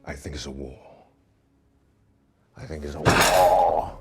I think it's a war. I think it's a war.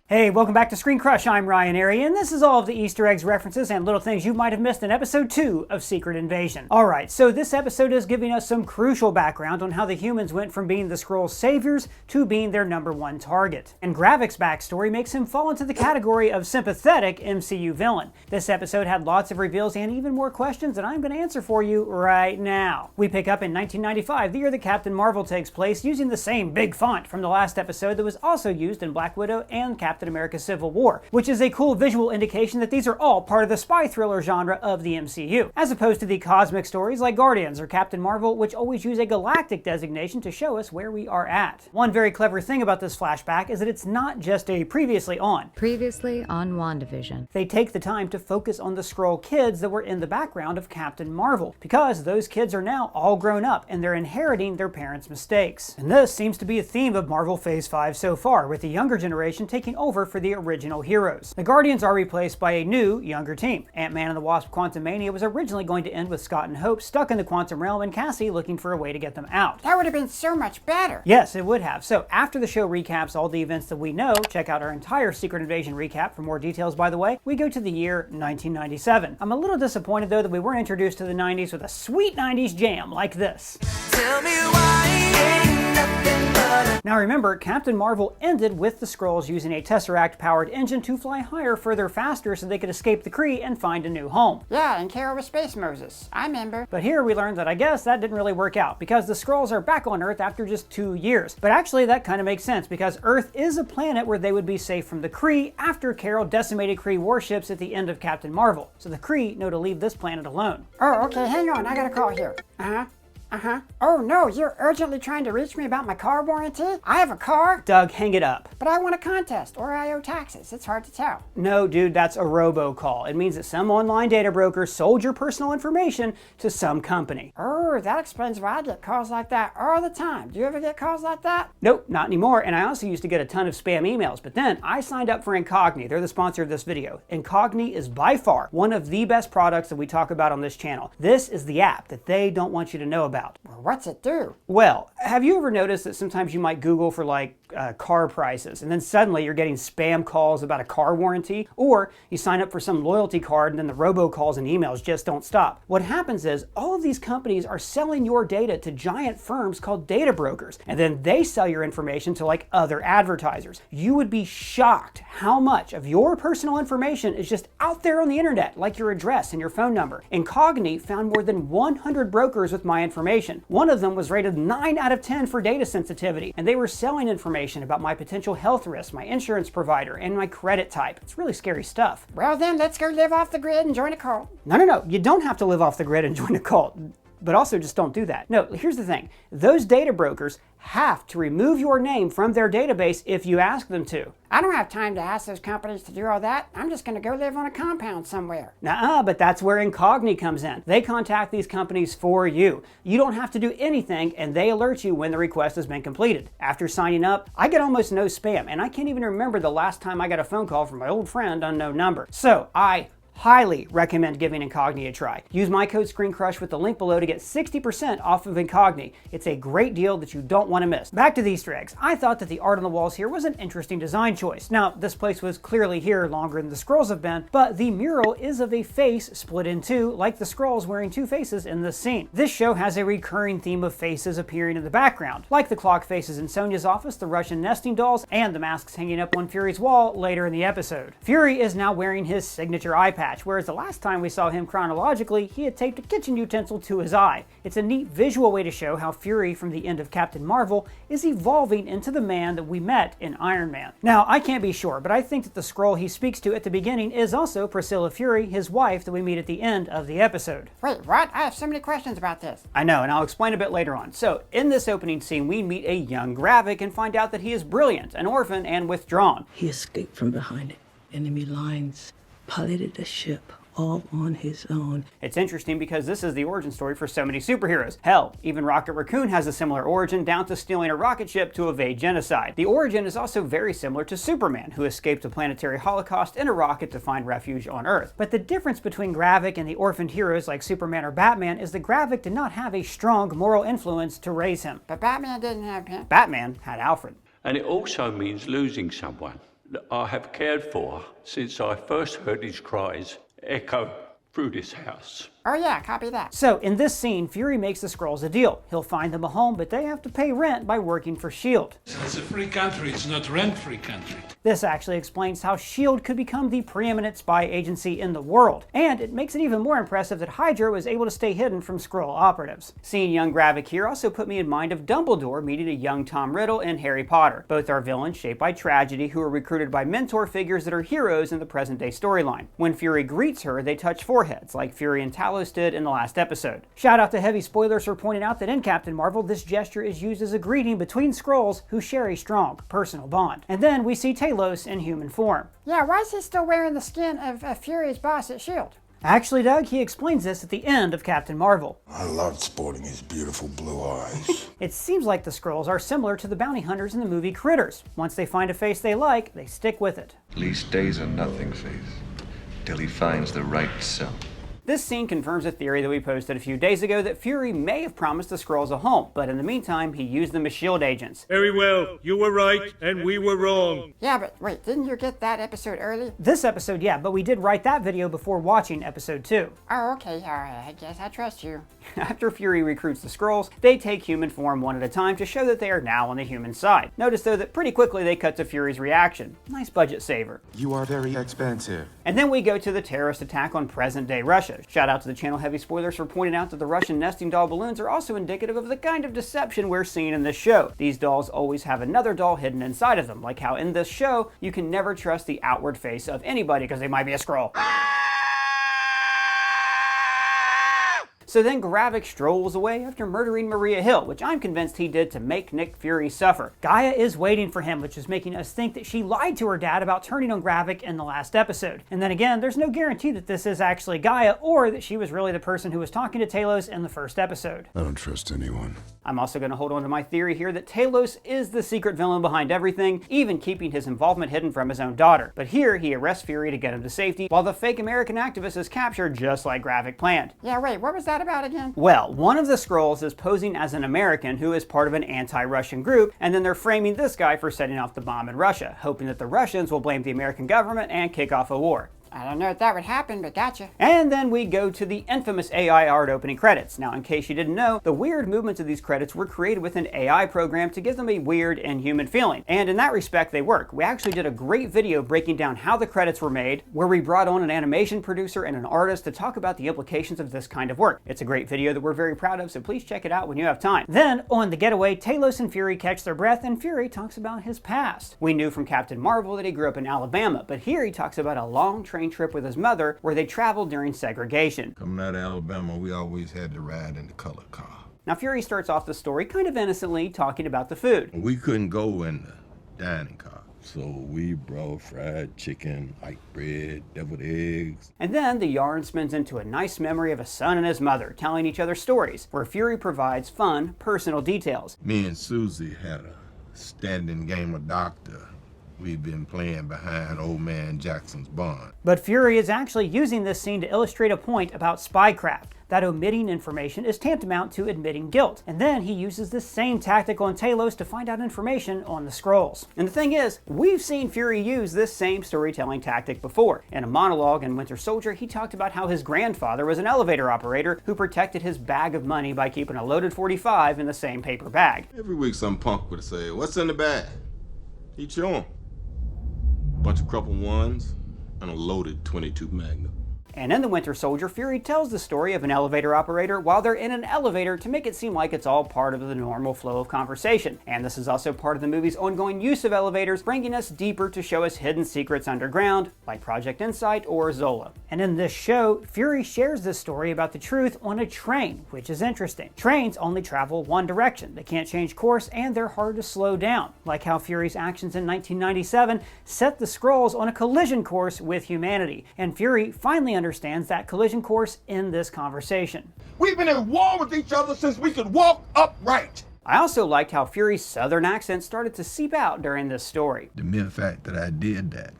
Hey, welcome back to ScreenCrush. I'm Ryan Harriet, and this is all of the Easter eggs, references, and little things you might have missed in episode 2 of Secret Invasion. Alright, so this episode is giving us some crucial background on how the humans went from being the Skrulls' saviors to being their #1 target. And Gravik's backstory makes him fall into the category of sympathetic MCU villain. This episode had lots of reveals and even more questions that I'm going to answer for you right now. We pick up in 1995, the year that Captain Marvel takes place, using the same big font from the last episode that was also used in Black Widow and Captain America Civil War, which is a cool visual indication that these are all part of the spy thriller genre of the MCU, as opposed to the cosmic stories like Guardians or Captain Marvel, which always use a galactic designation to show us where we are at. One very clever thing about this flashback is that it's not just a previously on WandaVision. They take the time to focus on the Skrull kids that were in the background of Captain Marvel, because those kids are now all grown up and they're inheriting their parents' mistakes. And this seems to be a theme of Marvel Phase 5 so far, with the younger generation taking over for the original heroes. The Guardians are replaced by a new, younger team. Ant-Man and the Wasp: Quantumania was originally going to end with Scott and Hope stuck in the quantum realm and Cassie looking for a way to get them out. That would have been so much better. Yes, it would have. So after the show recaps all the events that we know, check out our entire Secret Invasion recap for more details, by the way, we go to the year 1997. I'm a little disappointed though that we weren't introduced to the 90s with a sweet 90s jam like this. Tell me why ain't nothing but a... Now remember, Captain Marvel ended with the Skrulls using a Tesseract-powered engine to fly higher, further, faster so they could escape the Kree and find a new home. Yeah, and Carol was Space Moses. I remember. But here we learned that I guess that didn't really work out, because the Skrulls are back on Earth after just 2 years. But actually that kind of makes sense, because Earth is a planet where they would be safe from the Kree after Carol decimated Kree warships at the end of Captain Marvel. So the Kree know to leave this planet alone. Oh, okay, hang on. I got a call here. Oh no, you're urgently trying to reach me about my car warranty? I have a car. Doug, hang it up. But I want a contest, or I owe taxes. It's hard to tell. No, dude, that's a robocall. It means that some online data broker sold your personal information to some company. Oh, that explains why I get calls like that all the time. Do you ever get calls like that? Nope, not anymore. And I also used to get a ton of spam emails, but then I signed up for Incogni. They're the sponsor of this video. Incogni is by far one of the best products that we talk about on this channel. This is the app that they don't want you to know about. Well, what's it do? Well, have you ever noticed that sometimes you might Google for like car prices and then suddenly you're getting spam calls about a car warranty? Or you sign up for some loyalty card and then the robocalls and emails just don't stop. What happens is all of these companies are selling your data to giant firms called data brokers, and then they sell your information to like other advertisers. You would be shocked how much of your personal information is just out there on the internet, like your address and your phone number. Incogni found more than 100 brokers with my information. One of them was rated 9 out of 10 for data sensitivity, and they were selling information about my potential health risks, my insurance provider, and my credit type. It's really scary stuff. Well then, let's go live off the grid and join a cult. No, you don't have to live off the grid and join a cult. But also just don't do that. No, here's the thing. Those data brokers have to remove your name from their database if you ask them to. I don't have time to ask those companies to do all that. I'm just going to go live on a compound somewhere. Nuh-uh, but that's where Incogni comes in. They contact these companies for you. You don't have to do anything, and they alert you when the request has been completed. After signing up, I get almost no spam, and I can't even remember the last time I got a phone call from my old friend unknown number. So I highly recommend giving Incogni a try. Use my code ScreenCrush with the link below to get 60% off of Incogni. It's a great deal that you don't want to miss. Back to the Easter eggs. I thought that the art on the walls here was an interesting design choice. Now, this place was clearly here longer than the Skrulls have been, but the mural is of a face split in two, like the Skrulls wearing two faces in this scene. This show has a recurring theme of faces appearing in the background, like the clock faces in Sonya's office, the Russian nesting dolls, and the masks hanging up on Fury's wall later in the episode. Fury is now wearing his signature eye patch, whereas the last time we saw him chronologically, he had taped a kitchen utensil to his eye. It's a neat visual way to show how Fury from the end of Captain Marvel is evolving into the man that we met in Iron Man. Now, I can't be sure, but I think that the Skrull he speaks to at the beginning is also Priscilla Fury, his wife that we meet at the end of the episode. Wait, what? I have so many questions about this. I know, and I'll explain a bit later on. So, in this opening scene, we meet a young Gravik and find out that he is brilliant, an orphan, and withdrawn. He escaped from behind enemy lines, piloted a ship all on his own. It's interesting because this is the origin story for so many superheroes. Hell, even Rocket Raccoon has a similar origin, down to stealing a rocket ship to evade genocide. The origin is also very similar to Superman, who escaped a planetary holocaust in a rocket to find refuge on Earth. But the difference between Gravik and the orphaned heroes like Superman or Batman is that Gravik did not have a strong moral influence to raise him. But Batman didn't have him. Batman had Alfred. And it also means losing someone that I have cared for since I first heard his cries echo through this house. Oh yeah, copy that. So, in this scene, Fury makes the Skrulls a deal. He'll find them a home, but they have to pay rent by working for S.H.I.E.L.D. It's a free country, it's not rent-free country. This actually explains how S.H.I.E.L.D. could become the preeminent spy agency in the world. And it makes it even more impressive that Hydra was able to stay hidden from Skrull operatives. Seeing young Gravik here also put me in mind of Dumbledore meeting a young Tom Riddle in Harry Potter. Both are villains shaped by tragedy who are recruited by mentor figures that are heroes in the present-day storyline. When Fury greets her, they touch foreheads, like Fury and Talos did in the last episode. Shout out to Heavy Spoilers for pointing out that in Captain Marvel, this gesture is used as a greeting between Skrulls who share a strong personal bond. And then we see Talos in human form. Yeah, why is he still wearing the skin of Fury's boss at S.H.I.E.L.D.? Actually, Doug, he explains this at the end of Captain Marvel. I loved sporting his beautiful blue eyes. It seems like the Skrulls are similar to the bounty hunters in the movie Critters. Once they find a face they like, they stick with it. Lee stays a nothing face till he finds the right cell. This scene confirms a theory that we posted a few days ago that Fury may have promised the Skrulls a home, but in the meantime, he used them as S.H.I.E.L.D. agents. Very well, you were right and we were wrong. Yeah, but wait, didn't you get that episode early? This episode, yeah, but we did write that video before watching episode 2. Oh, okay, alright, I guess I trust you. After Fury recruits the Skrulls, they take human form one at a time to show that they are now on the human side. Notice though that pretty quickly they cut to Fury's reaction. Nice budget saver. You are very expensive. And then we go to the terrorist attack on present-day Russia. Shout out to the channel Heavy Spoilers for pointing out that the Russian nesting doll balloons are also indicative of the kind of deception we're seeing in this show. These dolls always have another doll hidden inside of them, like how in this show, you can never trust the outward face of anybody because they might be a Skrull. So then Gravik strolls away after murdering Maria Hill, which I'm convinced he did to make Nick Fury suffer. Gaia is waiting for him, which is making us think that she lied to her dad about turning on Gravik in the last episode. And then again, there's no guarantee that this is actually Gaia, or that she was really the person who was talking to Talos in the first episode. I don't trust anyone. I'm also going to hold on to my theory here that Talos is the secret villain behind everything, even keeping his involvement hidden from his own daughter. But here, he arrests Fury to get him to safety, while the fake American activist is captured just like Gravik planned. Yeah, wait, what was that about again? Well, one of the Skrulls is posing as an American who is part of an anti-Russian group, and then they're framing this guy for setting off the bomb in Russia, hoping that the Russians will blame the American government and kick off a war. I don't know if that would happen, but gotcha. And then we go to the infamous AI art opening credits. Now, in case you didn't know, the weird movements of these credits were created with an AI program to give them a weird, inhuman feeling. And in that respect, they work. We actually did a great video breaking down how the credits were made, where we brought on an animation producer and an artist to talk about the implications of this kind of work. It's a great video that we're very proud of, so please check it out when you have time. Then, on the getaway, Talos and Fury catch their breath, and Fury talks about his past. We knew from Captain Marvel that he grew up in Alabama, but here he talks about a long train trip with his mother where they traveled during segregation. Coming out of Alabama, we always had to ride in the colored car. Now Fury starts off the story kind of innocently talking about the food. We couldn't go in the dining car, so we brought fried chicken, white bread, deviled eggs. And then the yarn spins into a nice memory of a son and his mother telling each other stories, where Fury provides fun, personal details. Me and Susie had a standing game of doctor. We've been playing behind old man Jackson's barn. But Fury is actually using this scene to illustrate a point about spycraft, that omitting information is tantamount to admitting guilt. And then he uses the same tactic on Talos to find out information on the Skrulls. And the thing is, we've seen Fury use this same storytelling tactic before. In a monologue in Winter Soldier, he talked about how his grandfather was an elevator operator who protected his bag of money by keeping a loaded .45 in the same paper bag. Every week some punk would say, "What's in the bag?" He'd show him. Bunch of crumpled ones and a loaded .22 Magnum. And in The Winter Soldier, Fury tells the story of an elevator operator while they're in an elevator to make it seem like it's all part of the normal flow of conversation. And this is also part of the movie's ongoing use of elevators, bringing us deeper to show us hidden secrets underground, like Project Insight or Zola. And in this show, Fury shares this story about the truth on a train, which is interesting. Trains only travel one direction. They can't change course, and they're hard to slow down, like how Fury's actions in 1997 set the Skrulls on a collision course with humanity. And Fury finally understands that collision course in this conversation. We've been at war with each other since we could walk upright. I also liked how Fury's southern accent started to seep out during this story. The mere fact that I did that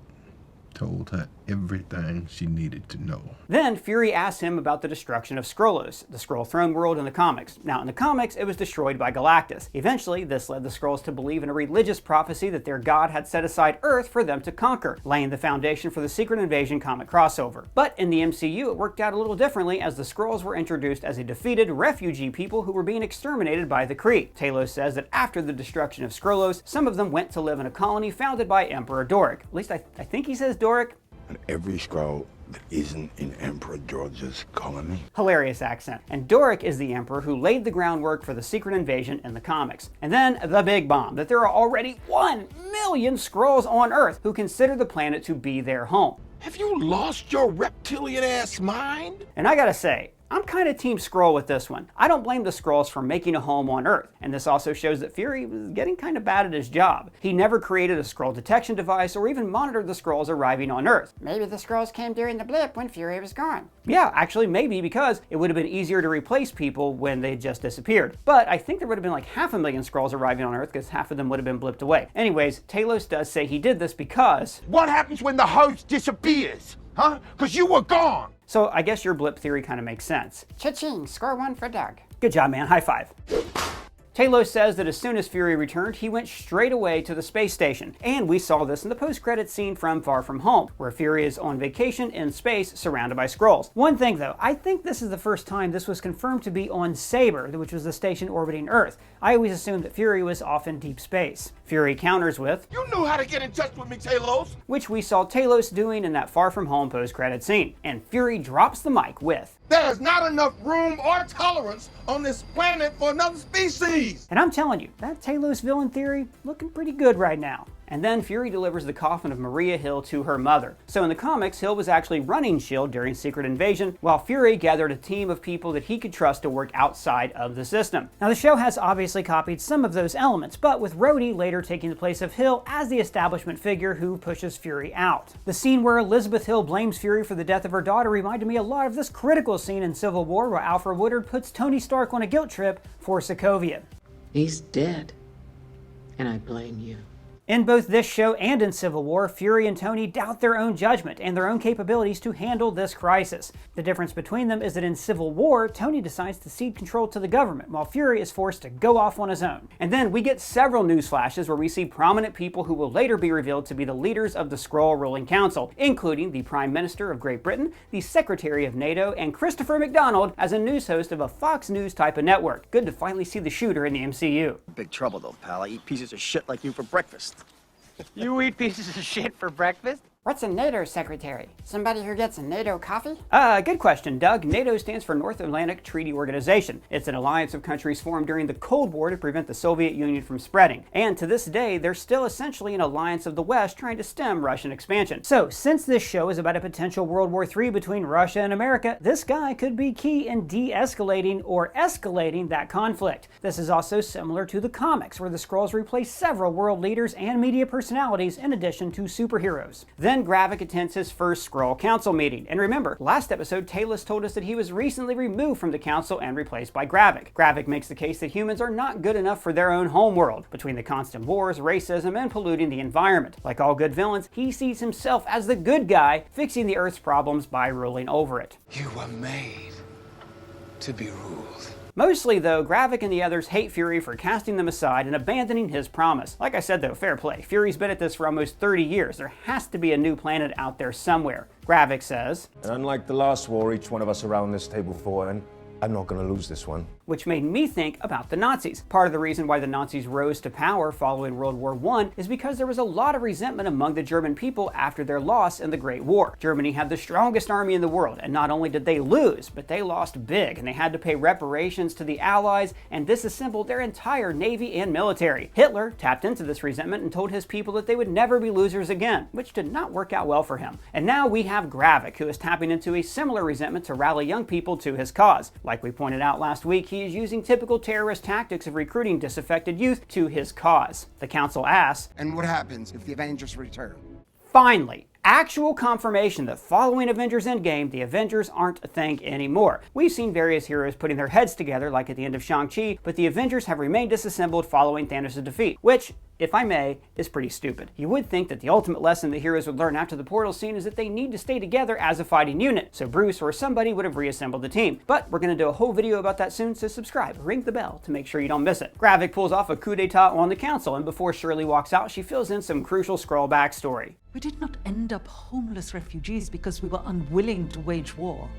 told her everything she needed to know. Then Fury asks him about the destruction of Skrullos, the Skrull throne world in the comics. Now in the comics, it was destroyed by Galactus. Eventually, this led the Skrulls to believe in a religious prophecy that their god had set aside Earth for them to conquer, laying the foundation for the Secret Invasion comic crossover. But in the MCU, it worked out a little differently, as the Skrulls were introduced as a defeated refugee people who were being exterminated by the Kree. Talos says that after the destruction of Skrullos, some of them went to live in a colony founded by Emperor Doric. At least I think he says Doric. And every Skrull that isn't in Emperor George's colony. Hilarious accent. And Doric is the emperor who laid the groundwork for the Secret Invasion in the comics. And then the big bomb, that there are already 1 million Skrulls on Earth who consider the planet to be their home. Have you lost your reptilian-ass mind? And I gotta say, I'm kind of Team Skrull with this one. I don't blame the Skrulls for making a home on Earth, and this also shows that Fury was getting kind of bad at his job. He never created a Skrull detection device or even monitored the Skrulls arriving on Earth. Maybe the Skrulls came during the blip when Fury was gone. Yeah, actually maybe, because it would have been easier to replace people when they just disappeared. But I think there would have been like 500,000 Skrulls arriving on Earth, because half of them would have been blipped away. Anyways, Talos does say he did this because... What happens when the host disappears? Huh? Because you were gone. So I guess your blip theory kind of makes sense. Cha-ching, score 1 for Doug. Good job, man. High five. Talos says that as soon as Fury returned, he went straight away to the space station. And we saw this in the post-credits scene from Far From Home, where Fury is on vacation in space surrounded by Skrulls. One thing though, I think this is the first time this was confirmed to be on Saber, which was the station orbiting Earth. I always assumed that Fury was off in deep space. Fury counters with, "You knew how to get in touch with me, Talos," which we saw Talos doing in that Far From Home post-credit scene. And Fury drops the mic with, "There is not enough room or tolerance on this planet for another species." And I'm telling you, that Talos villain theory looking pretty good right now. And then Fury delivers the coffin of Maria Hill to her mother. So in the comics, Hill was actually running S.H.I.E.L.D. during Secret Invasion, while Fury gathered a team of people that he could trust to work outside of the system. Now the show has obviously copied some of those elements, but with Rhodey later taking the place of Hill as the establishment figure who pushes Fury out. The scene where Elizabeth Hill blames Fury for the death of her daughter reminded me a lot of this critical scene in Civil War where Alfred Woodard puts Tony Stark on a guilt trip for Sokovia. He's dead, and I blame you. In both this show and in Civil War, Fury and Tony doubt their own judgment and their own capabilities to handle this crisis. The difference between them is that in Civil War, Tony decides to cede control to the government, while Fury is forced to go off on his own. And then we get several news flashes where we see prominent people who will later be revealed to be the leaders of the Skrull ruling council, including the Prime Minister of Great Britain, the Secretary of NATO, and Christopher McDonald as a news host of a Fox News type of network. Good to finally see the shooter in the MCU. Big trouble though, pal. I eat pieces of shit like you for breakfast. You eat pieces of shit for breakfast? What's a NATO secretary? Somebody who gets a NATO coffee? Good question, Doug. NATO stands for North Atlantic Treaty Organization. It's an alliance of countries formed during the Cold War to prevent the Soviet Union from spreading. And to this day, they're still essentially an alliance of the West trying to stem Russian expansion. So, since this show is about a potential World War III between Russia and America, this guy could be key in de-escalating or escalating that conflict. This is also similar to the comics, where the Skrulls replace several world leaders and media personalities in addition to superheroes. Then Gravik attends his first Skrull Council meeting. And remember, last episode, Talos told us that he was recently removed from the Council and replaced by Gravik. Gravik makes the case that humans are not good enough for their own homeworld, between the constant wars, racism, and polluting the environment. Like all good villains, he sees himself as the good guy, fixing the Earth's problems by ruling over it. You were made to be ruled. Mostly, though, Gravik and the others hate Fury for casting them aside and abandoning his promise. Like I said, though, fair play. Fury's been at this for almost 30 years. There has to be a new planet out there somewhere. Gravik says, "And unlike the last war each one of us around this table fought in, I'm not going to lose this one." Which made me think about the Nazis. Part of the reason why the Nazis rose to power following World War I is because there was a lot of resentment among the German people after their loss in the Great War. Germany had the strongest army in the world, and not only did they lose, but they lost big, and they had to pay reparations to the Allies and disassemble their entire navy and military. Hitler tapped into this resentment and told his people that they would never be losers again, which did not work out well for him. And now we have Gravik, who is tapping into a similar resentment to rally young people to his cause. Like we pointed out last week, he is using typical terrorist tactics of recruiting disaffected youth to his cause. The council asks, "And what happens if the Avengers return?" Finally, actual confirmation that following Avengers Endgame, the Avengers aren't a thing anymore. We've seen various heroes putting their heads together, like at the end of Shang-Chi, but the Avengers have remained disassembled following Thanos' defeat, which, if I may, is pretty stupid. You would think that the ultimate lesson the heroes would learn after the portal scene is that they need to stay together as a fighting unit, so Bruce or somebody would have reassembled the team. But we're going to do a whole video about that soon, so subscribe, ring the bell to make sure you don't miss it. Gravik pulls off a coup d'etat on the council, and before Shirley walks out, she fills in some crucial Skrull backstory. We did not end up homeless refugees because we were unwilling to wage war.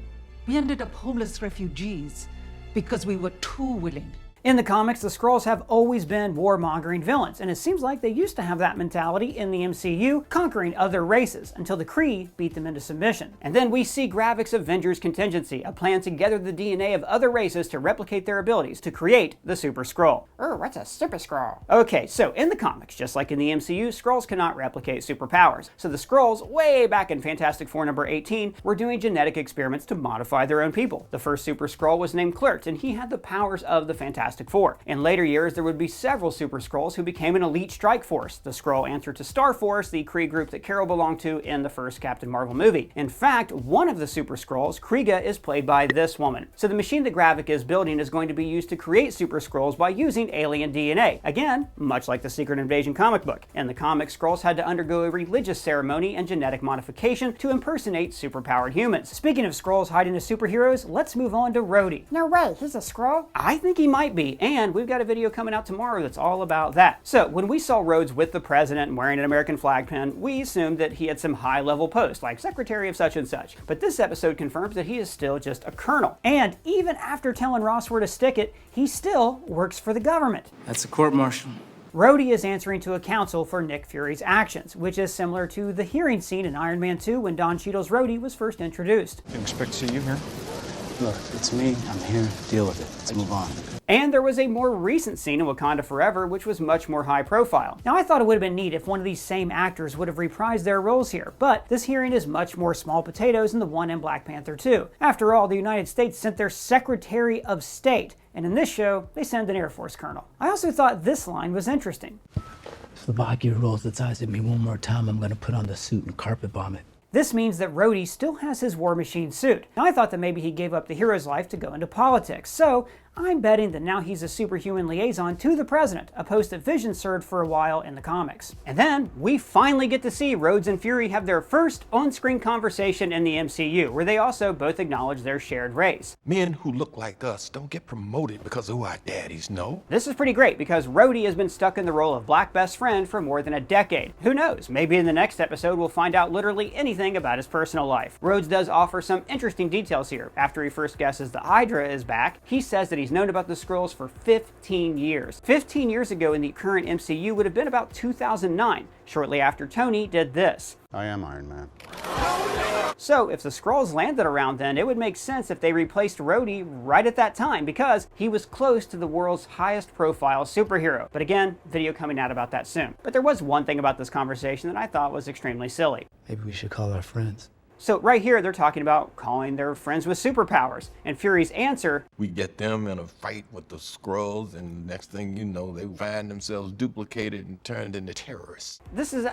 We ended up homeless refugees because we were too willing. In the comics, the Skrulls have always been warmongering villains, and it seems like they used to have that mentality in the MCU, conquering other races, until the Kree beat them into submission. And then we see Gravik's Avengers contingency, a plan to gather the DNA of other races to replicate their abilities to create the Super Skrull. Oh, what's a Super Skrull? Okay, so in the comics, just like in the MCU, Skrulls cannot replicate superpowers. So the Skrulls, way back in Fantastic Four number 18, were doing genetic experiments to modify their own people. The first Super Skrull was named Clert, and he had the powers of the Fantastic Four. In later years, there would be several Super Skrulls who became an elite strike force. The Skrull answered to Star Force, the Kree group that Carol belonged to in the first Captain Marvel movie. In fact, one of the Super Skrulls, Kriega, is played by this woman. So the machine that Gravik is building is going to be used to create Super Skrulls by using alien DNA. Again, much like the Secret Invasion comic book. In the comics, Skrulls had to undergo a religious ceremony and genetic modification to impersonate superpowered humans. Speaking of Skrulls hiding as superheroes, let's move on to Rhodey. No way, he's a Skrull? I think he might be, and we've got a video coming out tomorrow that's all about that. So when we saw Rhodes with the president and wearing an American flag pin, we assumed that he had some high-level post, like Secretary of such and such. But this episode confirms that he is still just a colonel. And even after telling Ross where to stick it, he still works for the government. That's a court-martial. Rhodey is answering to a council for Nick Fury's actions, which is similar to the hearing scene in Iron Man 2 when Don Cheadle's Rhodey was first introduced. Didn't expect to see you here. Look, it's me. I'm here. Deal with it. Let's move on. And there was a more recent scene in Wakanda Forever, which was much more high profile. Now, I thought it would have been neat if one of these same actors would have reprised their roles here, but this hearing is much more small potatoes than the one in Black Panther 2. After all, the United States sent their Secretary of State, and in this show, they send an Air Force colonel. I also thought this line was interesting. If the Valkyrie rolls its eyes at me one more time, I'm gonna put on the suit and carpet bomb it. This means that Rhodey still has his War Machine suit. Now, I thought that maybe he gave up the hero's life to go into politics, so I'm betting that now he's a superhuman liaison to the president, a post that Vision served for a while in the comics. And then we finally get to see Rhodes and Fury have their first on-screen conversation in the MCU, where they also both acknowledge their shared race. Men who look like us don't get promoted because of who our daddies know. This is pretty great because Rhodey has been stuck in the role of Black best friend for more than a decade. Who knows, maybe in the next episode we'll find out literally anything about his personal life. Rhodes does offer some interesting details here. After he first guesses the Hydra is back, he says that he's known about the Skrulls for 15 years. 15 years ago in the current MCU would have been about 2009, shortly after Tony did this. I am Iron Man. So if the Skrulls landed around then, it would make sense if they replaced Rhodey right at that time, because he was close to the world's highest profile superhero. But again, video coming out about that soon. But there was one thing about this conversation that I thought was extremely silly. Maybe we should call our friends. So right here, they're talking about calling their friends with superpowers. And Fury's answer, we get them in a fight with the Skrulls, and next thing you know, they find themselves duplicated and turned into terrorists. This is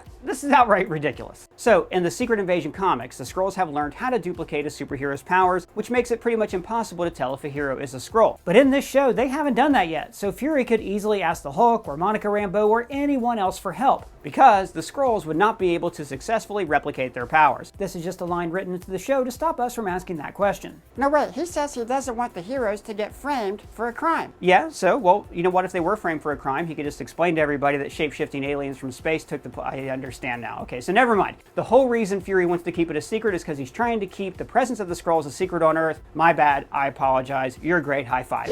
outright ridiculous. So in the Secret Invasion comics, the Skrulls have learned how to duplicate a superhero's powers, which makes it pretty much impossible to tell if a hero is a Skrull. But in this show, they haven't done that yet. So Fury could easily ask the Hulk or Monica Rambeau or anyone else for help, because the Skrulls would not be able to successfully replicate their powers. This is just a line written into the show to stop us from asking that question. No, wait, he says he doesn't want the heroes to get framed for a crime. Yeah, so, well, you know what, if they were framed for a crime, he could just explain to everybody that shape-shifting aliens from space took the... I understand now. Okay, so never mind. The whole reason Fury wants to keep it a secret is because he's trying to keep the presence of the Skrulls a secret on Earth. My bad, I apologize. You're great, high five.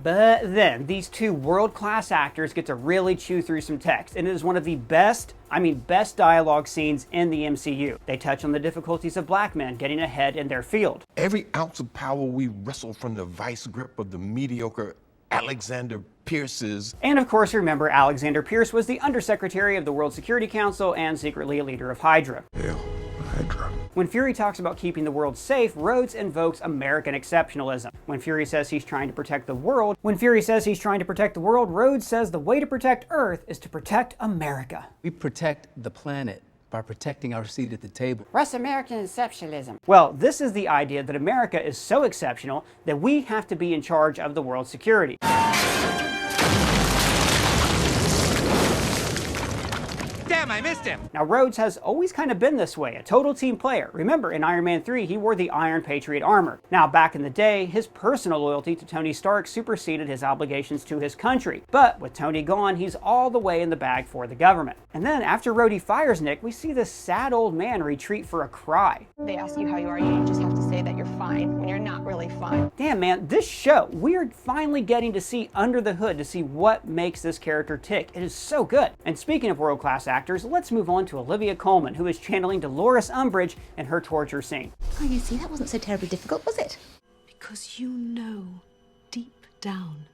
But then, these two world-class actors get to really chew through some text, and it is one of the best dialogue scenes in the MCU. They touch on the difficulties of black men getting ahead in their field. Every ounce of power we wrestle from the vice grip of the mediocre Alexander Pierce's. And of course, remember, Alexander Pierce was the Undersecretary of the World Security Council and secretly a leader of Hydra. Hail Hydra. When Fury talks about keeping the world safe, Rhodes invokes American exceptionalism. When Fury says he's trying to protect the world, Rhodes says the way to protect Earth is to protect America. We protect the planet. by protecting our seat at the table. What's American exceptionalism? Well, this is the idea that America is so exceptional that we have to be in charge of the world's security. Damn, I missed him! Now, Rhodes has always kind of been this way, a total team player. Remember, in Iron Man 3, he wore the Iron Patriot armor. Now, back in the day, his personal loyalty to Tony Stark superseded his obligations to his country. But with Tony gone, he's all the way in the bag for the government. And then, after Rhodey fires Nick, we see this sad old man retreat for a cry. They ask you how you are, you just have to say that you're fine when you're not really fine. Damn, man, this show, we're finally getting to see under the hood to see what makes this character tick. It is so good. And speaking of world-class actors, let's move on to Olivia Colman, who is channeling Dolores Umbridge in her torture scene. Oh, you see, that wasn't so terribly difficult, was it? Because you know, deep down,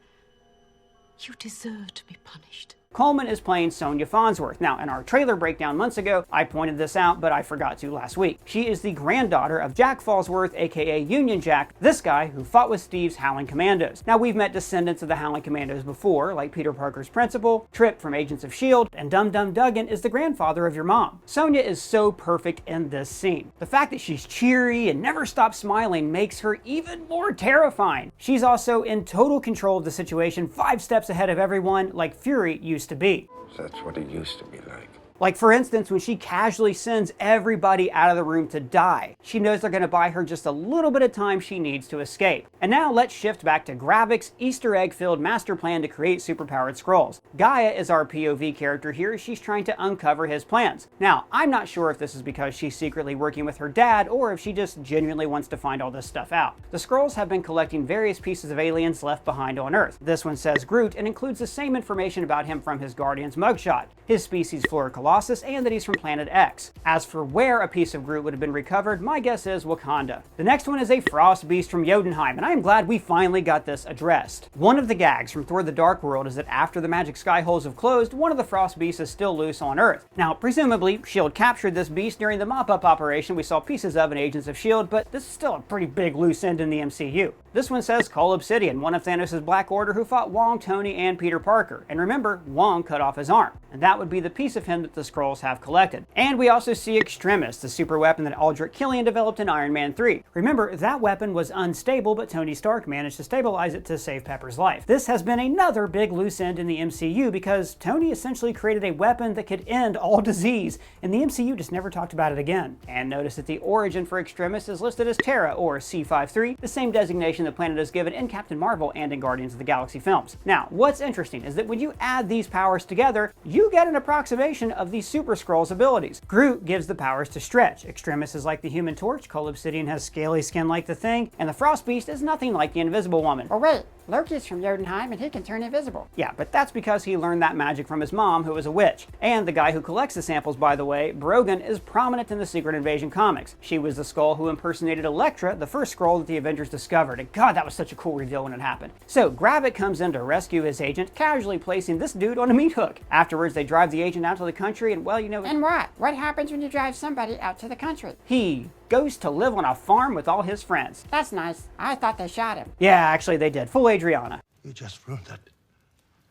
you deserve to be punished. Coleman is playing Sonia Farnsworth. Now, in our trailer breakdown months ago, I pointed this out, but I forgot to last week. She is the granddaughter of Jack Farnsworth, aka Union Jack, this guy who fought with Steve's Howling Commandos. Now, we've met descendants of the Howling Commandos before, like Peter Parker's principal, Trip from Agents of S.H.I.E.L.D., and Dum Dum Dugan is the grandfather of your mom. Sonia is so perfect in this scene. The fact that she's cheery and never stops smiling makes her even more terrifying. She's also in total control of the situation, 5 steps ahead of everyone, like Fury used to be. That's what it used to be like. Like, for instance, when she casually sends everybody out of the room to die. She knows they're going to buy her just a little bit of time she needs to escape. And now let's shift back to Gravik's Easter egg-filled master plan to create superpowered Skrulls. Gaia is our POV character here. She's trying to uncover his plans. Now, I'm not sure if this is because she's secretly working with her dad or if she just genuinely wants to find all this stuff out. The Skrulls have been collecting various pieces of aliens left behind on Earth. This one says Groot and includes the same information about him from his Guardian's mugshot, his species Flora Colossus, and that he's from Planet X. As for where a piece of Groot would have been recovered, my guess is Wakanda. The next one is a frost beast from Jotunheim, and I am glad we finally got this addressed. One of the gags from Thor: The Dark World is that after the magic sky holes have closed, one of the frost beasts is still loose on Earth. Now, presumably, S.H.I.E.L.D. captured this beast during the mop-up operation we saw pieces of in Agents of S.H.I.E.L.D., but this is still a pretty big loose end in the MCU. This one says Cull Obsidian, one of Thanos' Black Order who fought Wong, Tony, and Peter Parker. And remember, Wong cut off his arm, and that would be the piece of him that the Skrulls have collected. And we also see Extremis, the super weapon that Aldrich Killian developed in Iron Man 3. Remember, that weapon was unstable, but Tony Stark managed to stabilize it to save Pepper's life. This has been another big loose end in the MCU because Tony essentially created a weapon that could end all disease, and the MCU just never talked about it again. And notice that the origin for Extremis is listed as Terra, or C53, the same designation the planet is given in Captain Marvel and in Guardians of the Galaxy films. Now, what's interesting is that when you add these powers together, you get an approximation of the Super Skrull's abilities. Groot gives the powers to stretch. Extremis is like the Human Torch, Cull Obsidian has scaly skin like the Thing, and the Frost Beast is nothing like the Invisible Woman. Oh wait, Loki's from Jotunheim and he can turn invisible. Yeah, but that's because he learned that magic from his mom, who was a witch. And the guy who collects the samples, by the way, Brogan, is prominent in the Secret Invasion comics. She was the Skrull who impersonated Elektra, the first Skrull that the Avengers discovered. And God, that was such a cool reveal when it happened. So Gravik comes in to rescue his agent, casually placing this dude on a meat hook. Afterwards, they drive the agent out to the country, and well, you know... And what? What happens when you drive somebody out to the country? He goes to live on a farm with all his friends. That's nice. I thought they shot him. Yeah, actually they did. Full Adriana. You just ruined it.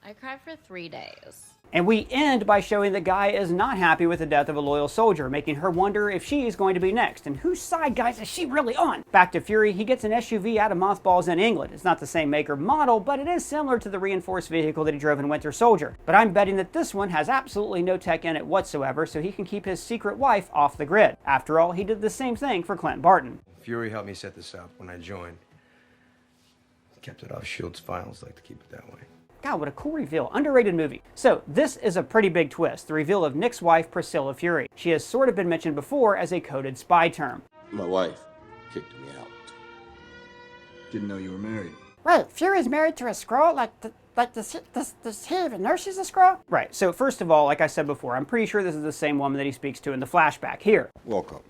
I cried for 3 days. And we end by showing that Guy is not happy with the death of a loyal soldier, making her wonder if she is going to be next. And whose side, guys, is she really on? Back to Fury, he gets an SUV out of mothballs in England. It's not the same make or model, but it is similar to the reinforced vehicle that he drove in Winter Soldier. But I'm betting that this one has absolutely no tech in it whatsoever, so he can keep his secret wife off the grid. After all, he did the same thing for Clint Barton. Fury helped me set this up when I joined. Kept it off S.H.I.E.L.D.'s files, like to keep it that way. God, what a cool reveal. Underrated movie. So, this is a pretty big twist, the reveal of Nick's wife, Priscilla Fury. She has sort of been mentioned before as a coded spy term. My wife kicked me out. Didn't know you were married. Wait, Fury's married to a Skrull? Does he even know she's a Skrull? Right, so first of all, like I said before, I'm pretty sure this is the same woman that he speaks to in the flashback here. Welcome.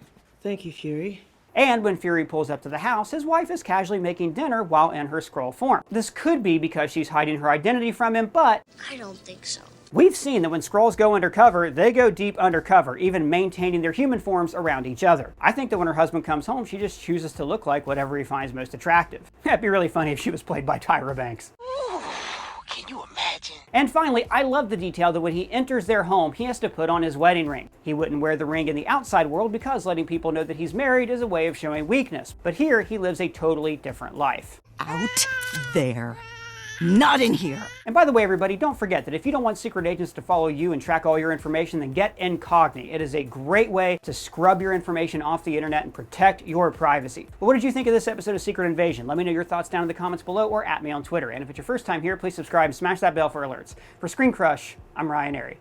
Thank you, Fury. And when Fury pulls up to the house, his wife is casually making dinner while in her Skrull form. This could be because she's hiding her identity from him, but I don't think so. We've seen that when Skrulls go undercover, they go deep undercover, even maintaining their human forms around each other. I think that when her husband comes home, she just chooses to look like whatever he finds most attractive. It'd be really funny if she was played by Tyra Banks. Ooh, can you imagine? And finally, I love the detail that when he enters their home, he has to put on his wedding ring. He wouldn't wear the ring in the outside world because letting people know that he's married is a way of showing weakness. But here, he lives a totally different life. Out there. Not in here. And by the way, everybody, don't forget that if you don't want secret agents to follow you and track all your information, then get Incogni. It is a great way to scrub your information off the internet and protect your privacy. But what did you think of this episode of Secret Invasion? Let me know your thoughts down in the comments below or at me on Twitter. And if it's your first time here, please subscribe and smash that bell for alerts. For ScreenCrush, I'm Ryan Airy.